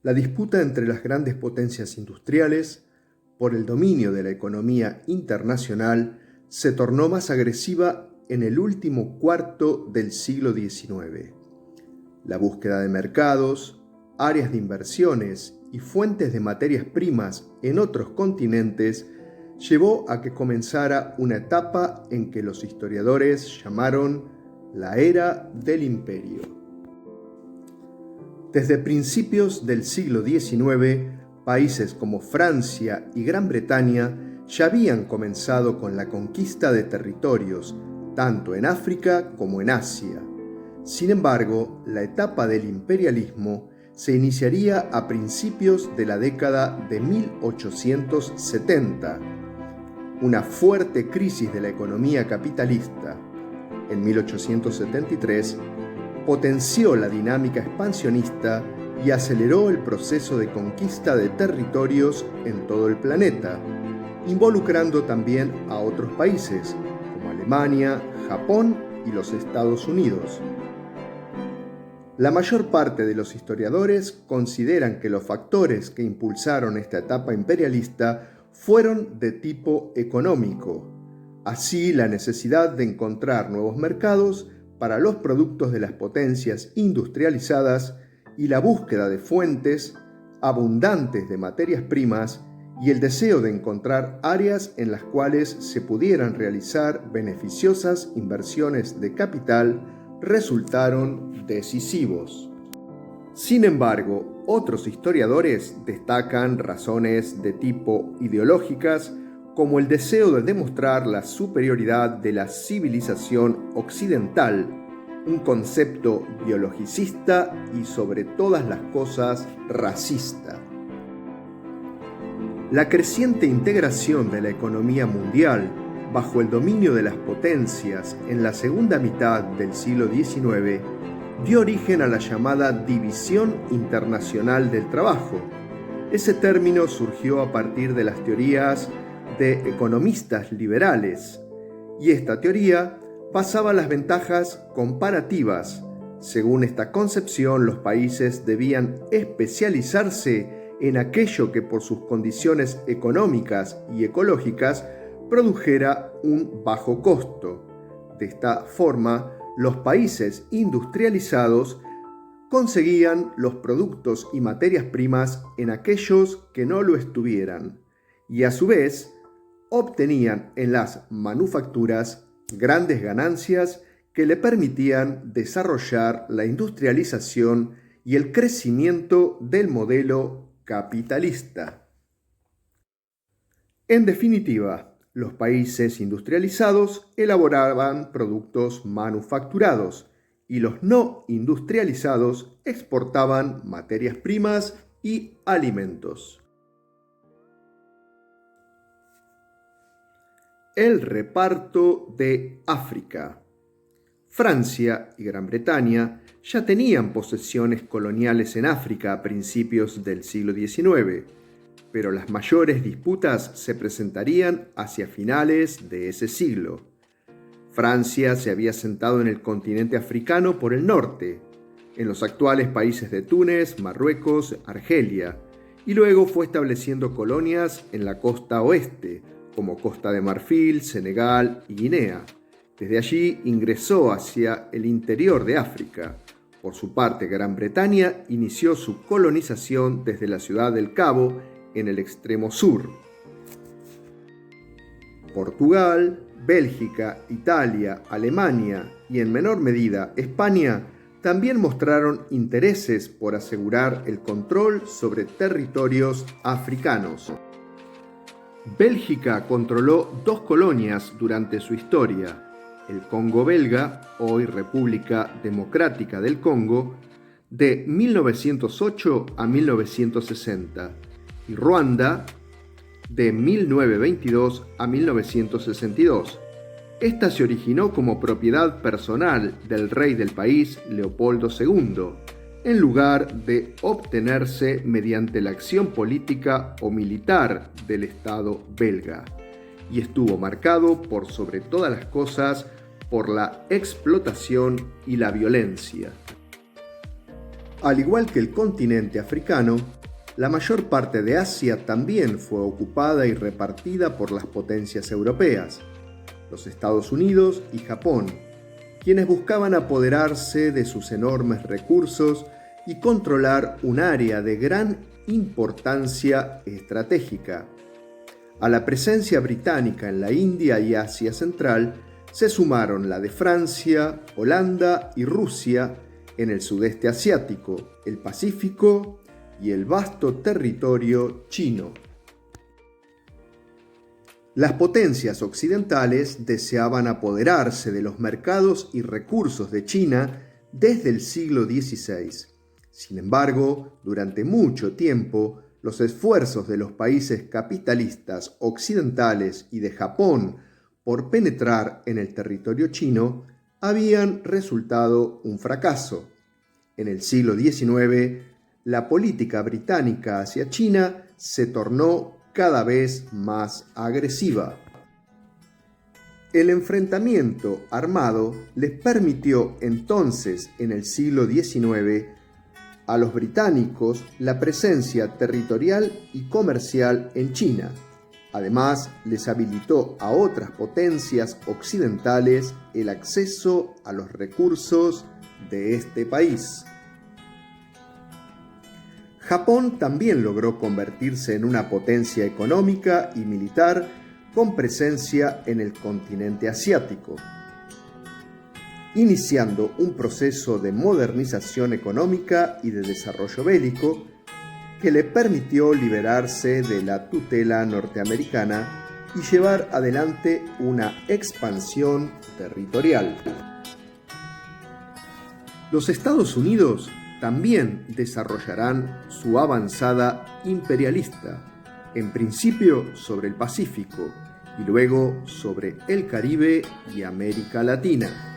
La disputa entre las grandes potencias industriales por el dominio de la economía internacional se tornó más agresiva en el último cuarto del siglo XIX. La búsqueda de mercados, áreas de inversiones y fuentes de materias primas en otros continentes llevó a que comenzara una etapa en que los historiadores llamaron la Era del Imperio. Desde principios del siglo XIX, países como Francia y Gran Bretaña ya habían comenzado con la conquista de territorios, tanto en África como en Asia. Sin embargo, la etapa del imperialismo se iniciaría a principios de la década de 1870. Una fuerte crisis de la economía capitalista, en 1873, potenció la dinámica expansionista y aceleró el proceso de conquista de territorios en todo el planeta, involucrando también a otros países como Alemania, Japón y los Estados Unidos. La mayor parte de los historiadores consideran que los factores que impulsaron esta etapa imperialista fueron de tipo económico. Así, la necesidad de encontrar nuevos mercados para los productos de las potencias industrializadas y la búsqueda de fuentes abundantes de materias primas y el deseo de encontrar áreas en las cuales se pudieran realizar beneficiosas inversiones de capital resultaron decisivos. Sin embargo, otros historiadores destacan razones de tipo ideológicas como el deseo de demostrar la superioridad de la civilización occidental, un concepto biologicista y sobre todas las cosas racista. La creciente integración de la economía mundial bajo el dominio de las potencias en la segunda mitad del siglo XIX dio origen a la llamada División Internacional del Trabajo. Ese término surgió a partir de las teorías de economistas liberales, y esta teoría basaba las ventajas comparativas. Según esta concepción, los países debían especializarse en aquello que por sus condiciones económicas y ecológicas produjera un bajo costo. De esta forma, los países industrializados conseguían los productos y materias primas en aquellos que no lo estuvieran, y a su vez obtenían en las manufacturas grandes ganancias que le permitían desarrollar la industrialización y el crecimiento del modelo capitalista. En definitiva, los países industrializados elaboraban productos manufacturados y los no industrializados exportaban materias primas y alimentos. El reparto de África. Francia y Gran Bretaña ya tenían posesiones coloniales en África a principios del siglo XIX, pero las mayores disputas se presentarían hacia finales de ese siglo. Francia se había asentado en el continente africano por el norte, en los actuales países de Túnez, Marruecos, Argelia, y luego fue estableciendo colonias en la costa oeste, como Costa de Marfil, Senegal y Guinea. Desde allí ingresó hacia el interior de África. Por su parte, Gran Bretaña inició su colonización desde la ciudad del Cabo, en el extremo sur. Portugal, Bélgica, Italia, Alemania y en menor medida España también mostraron intereses por asegurar el control sobre territorios africanos. Bélgica controló 2 colonias durante su historia: el Congo belga, hoy República Democrática del Congo, de 1908 a 1960, y Ruanda, de 1922 a 1962. Esta se originó como propiedad personal del rey del país, Leopoldo II, en lugar de obtenerse mediante la acción política o militar del Estado belga, y estuvo marcado por sobre todas las cosas por la explotación y la violencia. Al igual que el continente africano, la mayor parte de Asia también fue ocupada y repartida por las potencias europeas, los Estados Unidos y Japón, quienes buscaban apoderarse de sus enormes recursos y controlar un área de gran importancia estratégica. A la presencia británica en la India y Asia Central se sumaron la de Francia, Holanda y Rusia en el sudeste asiático, el Pacífico y el vasto territorio chino. Las potencias occidentales deseaban apoderarse de los mercados y recursos de China desde el siglo XVI. Sin embargo, durante mucho tiempo, los esfuerzos de los países capitalistas occidentales y de Japón por penetrar en el territorio chino habían resultado un fracaso. En el siglo XIX, la política británica hacia China se tornó cada vez más agresiva. El enfrentamiento armado les permitió entonces, en el siglo XIX, a los británicos la presencia territorial y comercial en China. Además, les habilitó a otras potencias occidentales el acceso a los recursos de este país. Japón también logró convertirse en una potencia económica y militar con presencia en el continente asiático, iniciando un proceso de modernización económica y de desarrollo bélico que le permitió liberarse de la tutela norteamericana y llevar adelante una expansión territorial. Los Estados Unidos también desarrollarán su avanzada imperialista, en principio sobre el Pacífico y luego sobre el Caribe y América Latina.